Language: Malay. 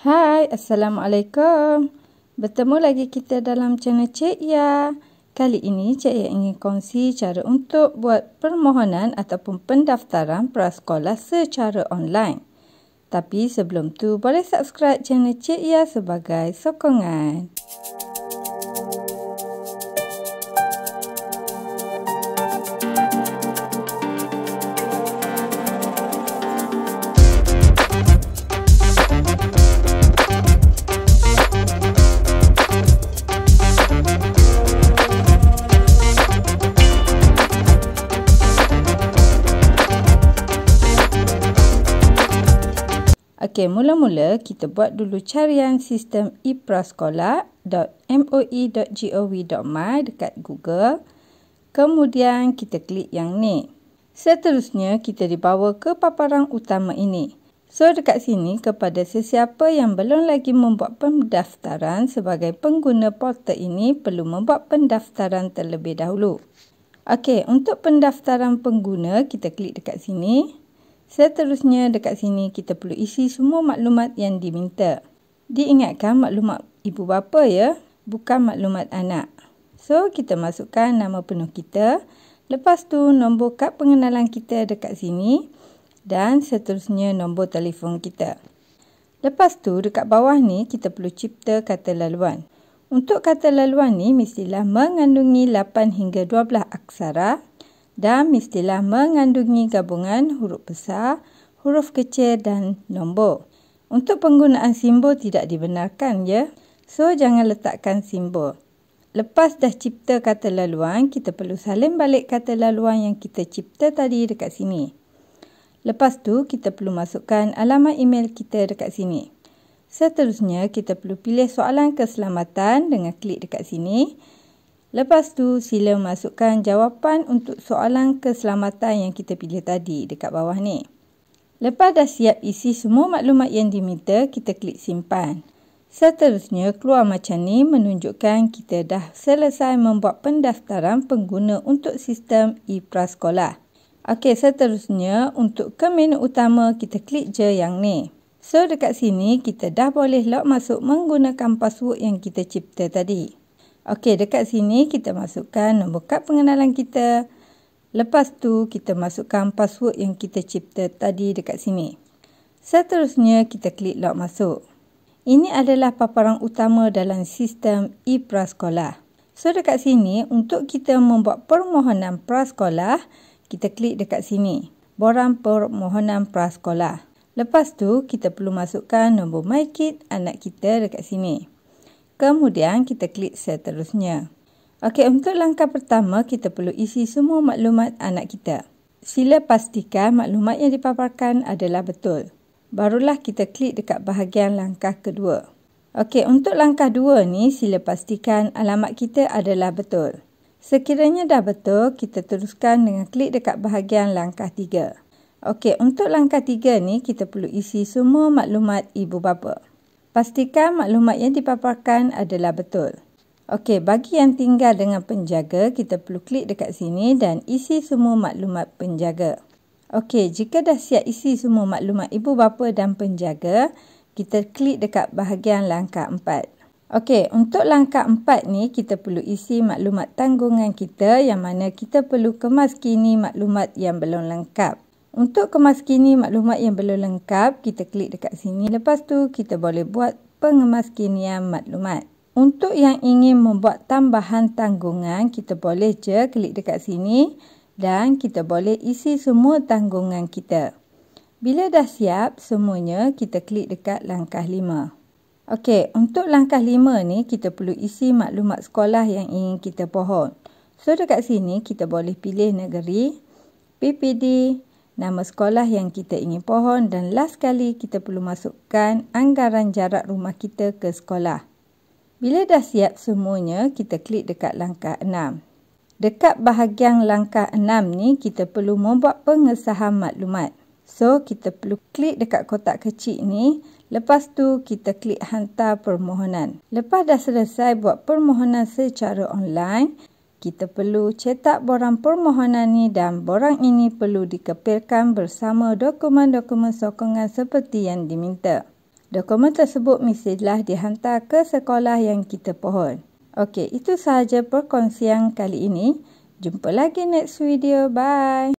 Hai, Assalamualaikum. Bertemu lagi kita dalam channel Cik Ya. Kali ini Cik Ya ingin kongsi cara untuk buat permohonan ataupun pendaftaran prasekolah secara online. Tapi sebelum tu boleh subscribe channel Cik Ya sebagai sokongan. Okey, mula-mula kita buat dulu carian sistem iprasekolah.moi.gov.my dekat Google. Kemudian kita klik yang ni. Seterusnya kita dibawa ke paparan utama ini. So dekat sini kepada sesiapa yang belum lagi membuat pendaftaran sebagai pengguna portal ini perlu membuat pendaftaran terlebih dahulu. Okey, untuk pendaftaran pengguna kita klik dekat sini. Seterusnya dekat sini kita perlu isi semua maklumat yang diminta. Diingatkan maklumat ibu bapa ya, bukan maklumat anak. So kita masukkan nama penuh kita, lepas tu nombor kad pengenalan kita dekat sini dan seterusnya nombor telefon kita. Lepas tu dekat bawah ni kita perlu cipta kata laluan. Untuk kata laluan ni mestilah mengandungi 8 hingga 12 aksara. Dan mestilah mengandungi gabungan huruf besar, huruf kecil dan nombor. Untuk penggunaan simbol tidak dibenarkan ya. So jangan letakkan simbol. Lepas dah cipta kata laluan, kita perlu salin balik kata laluan yang kita cipta tadi dekat sini. Lepas tu kita perlu masukkan alamat email kita dekat sini. Seterusnya kita perlu pilih soalan keselamatan dengan klik dekat sini. Lepas tu sila masukkan jawapan untuk soalan keselamatan yang kita pilih tadi dekat bawah ni. Lepas dah siap isi semua maklumat yang diminta, kita klik simpan. Seterusnya keluar macam ni menunjukkan kita dah selesai membuat pendaftaran pengguna untuk sistem iPrasekolah. Okey, seterusnya untuk ke menu utama kita klik je yang ni. So dekat sini kita dah boleh log masuk menggunakan password yang kita cipta tadi. Okey, dekat sini kita masukkan nombor kad pengenalan kita. Lepas tu kita masukkan password yang kita cipta tadi dekat sini. Seterusnya kita klik log masuk. Ini adalah paparan utama dalam sistem iPrasekolah. So dekat sini untuk kita membuat permohonan prasekolah, kita klik dekat sini. Borang permohonan prasekolah. Lepas tu kita perlu masukkan nombor MyKid anak kita dekat sini. Kemudian kita klik seterusnya. Okey, untuk langkah pertama kita perlu isi semua maklumat anak kita. Sila pastikan maklumat yang dipaparkan adalah betul. Barulah kita klik dekat bahagian langkah kedua. Okey, untuk langkah 2 ni sila pastikan alamat kita adalah betul. Sekiranya dah betul, kita teruskan dengan klik dekat bahagian langkah 3. Okey, untuk langkah 3 ni kita perlu isi semua maklumat ibu bapa. Pastikan maklumat yang dipaparkan adalah betul. Okey, bagi yang tinggal dengan penjaga, kita perlu klik dekat sini dan isi semua maklumat penjaga. Okey, jika dah siap isi semua maklumat ibu bapa dan penjaga, kita klik dekat bahagian langkah 4. Okey, untuk langkah 4 ni kita perlu isi maklumat tanggungan kita yang mana kita perlu kemaskini maklumat yang belum lengkap. Untuk kemaskini maklumat yang belum lengkap, kita klik dekat sini. Lepas tu, kita boleh buat pengemaskinian maklumat. Untuk yang ingin membuat tambahan tanggungan, kita boleh je klik dekat sini dan kita boleh isi semua tanggungan kita. Bila dah siap semuanya, kita klik dekat langkah 5. Okey, untuk langkah 5 ni, kita perlu isi maklumat sekolah yang ingin kita pohon. So, dekat sini kita boleh pilih negeri, PPD, nama sekolah yang kita ingin pohon dan last kali kita perlu masukkan anggaran jarak rumah kita ke sekolah. Bila dah siap semuanya, kita klik dekat langkah 6. Dekat bahagian langkah 6 ni, kita perlu membuat pengesahan maklumat. So, kita perlu klik dekat kotak kecil ni. Lepas tu, kita klik hantar permohonan. Lepas dah selesai buat permohonan secara online, kita perlu cetak borang permohonan ni dan borang ini perlu dikepilkan bersama dokumen-dokumen sokongan seperti yang diminta. Dokumen tersebut mestilah dihantar ke sekolah yang kita pohon. Okey, itu sahaja perkongsian kali ini. Jumpa lagi next video. Bye.